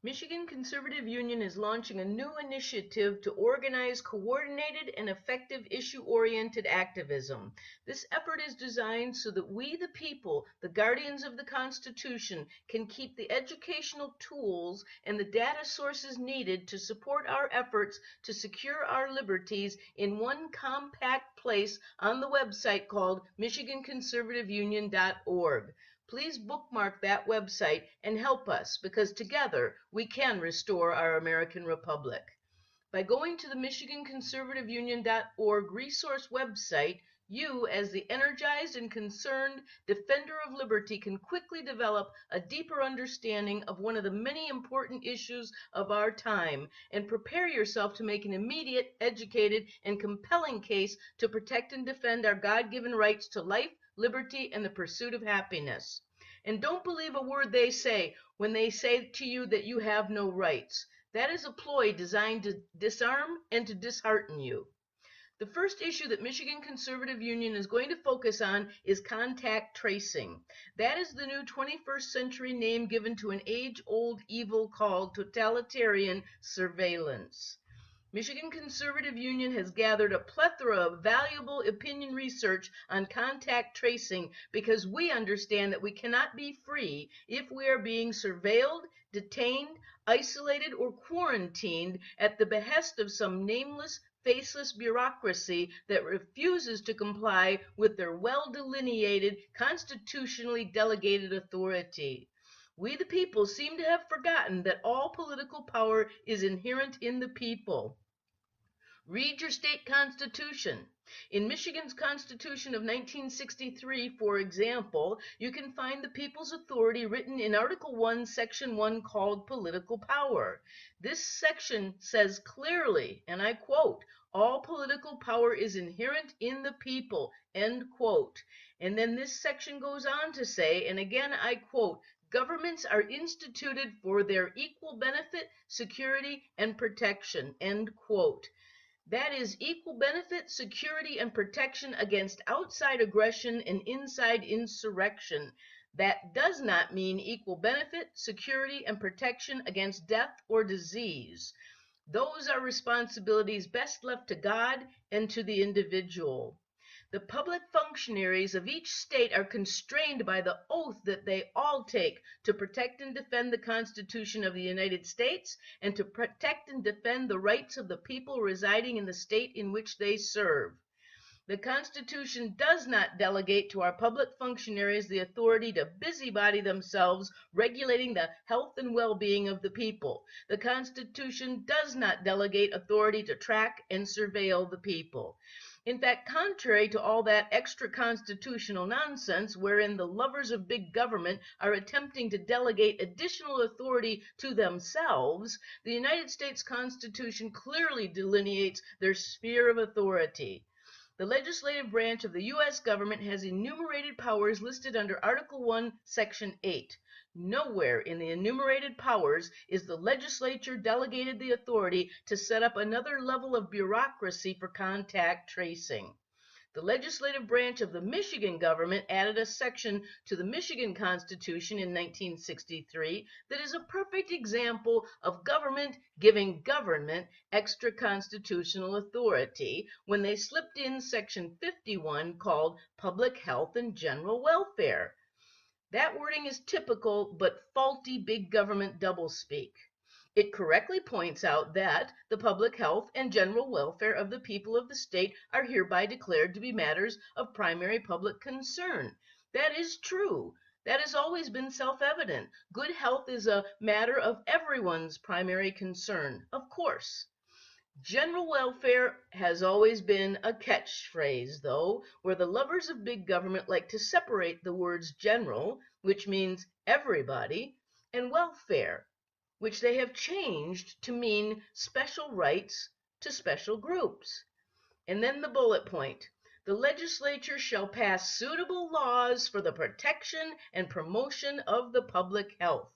Michigan Conservative Union is launching a new initiative to organize coordinated and effective issue-oriented activism. This effort is designed so that we, the people, the guardians of the Constitution, can keep the educational tools and the data sources needed to support our efforts to secure our liberties in one compact place on the website called MichiganConservativeUnion.org. Please bookmark that website and help us, because together we can restore our American Republic. By going to the MichiganConservativeUnion.org resource website, you, as the energized and concerned defender of liberty, can quickly develop a deeper understanding of one of the many important issues of our time and prepare yourself to make an immediate, educated, and compelling case to protect and defend our God-given rights to life, liberty, and the pursuit of happiness. And don't believe a word they say when they say to you that you have no rights. That is a ploy designed to disarm and to dishearten you. The first issue that Michigan Conservative Union is going to focus on is contact tracing. That is the new 21st century name given to an age-old evil called totalitarian surveillance. Michigan Conservative Union has gathered a plethora of valuable opinion research on contact tracing because we understand that we cannot be free if we are being surveilled, detained, isolated, or quarantined at the behest of some nameless, faceless bureaucracy that refuses to comply with their well-delineated, constitutionally delegated authority. We the people seem to have forgotten that all political power is inherent in the people. Read your state constitution. In Michigan's Constitution of 1963, for example, you can find the people's authority written in Article 1, Section 1, called political power. This section says clearly, and I quote, "All political power is inherent in the people," end quote. And then this section goes on to say, and again I quote, "Governments are instituted for their equal benefit, security, and protection," end quote. That is equal benefit, security, and protection against outside aggression and inside insurrection. That does not mean equal benefit, security, and protection against death or disease. Those are responsibilities best left to God and to the individual. The public functionaries of each state are constrained by the oath that they all take to protect and defend the Constitution of the United States and to protect and defend the rights of the people residing in the state in which they serve. The Constitution does not delegate to our public functionaries the authority to busybody themselves regulating the health and well-being of the people. The Constitution does not delegate authority to track and surveil the people. In fact, contrary to all that extra constitutional nonsense wherein the lovers of big government are attempting to delegate additional authority to themselves, the United States Constitution clearly delineates their sphere of authority. The legislative branch of the U.S. government has enumerated powers listed under Article 1, Section 8. Nowhere in the enumerated powers is the legislature delegated the authority to set up another level of bureaucracy for contact tracing. The legislative branch of the Michigan government added a section to the Michigan Constitution in 1963 that is a perfect example of government giving government extra constitutional authority when they slipped in Section 51 called Public Health and General Welfare. That wording is typical but faulty big government doublespeak. It correctly points out that the public health and general welfare of the people of the state are hereby declared to be matters of primary public concern. That is true. That has always been self-evident. Good health is a matter of everyone's primary concern, of course. General welfare has always been a catchphrase, though, where the lovers of big government like to separate the words general, which means everybody, and welfare, which they have changed to mean special rights to special groups. And then the bullet point: the legislature shall pass suitable laws for the protection and promotion of the public health.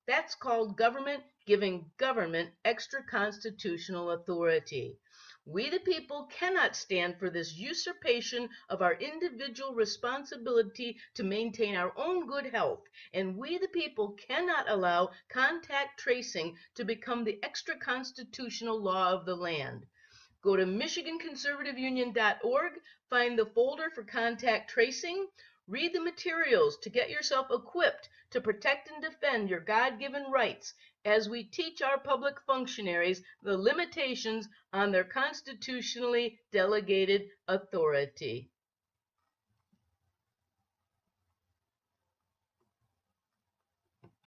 That's called government giving government extra constitutional authority. We the people cannot stand for this usurpation of our individual responsibility to maintain our own good health, and we the people cannot allow contact tracing to become the extra constitutional law of the land. Go to MichiganConservativeUnion.org, find the folder for contact tracing, read the materials to get yourself equipped to protect and defend your God-given rights as we teach our public functionaries the limitations on their constitutionally delegated authority.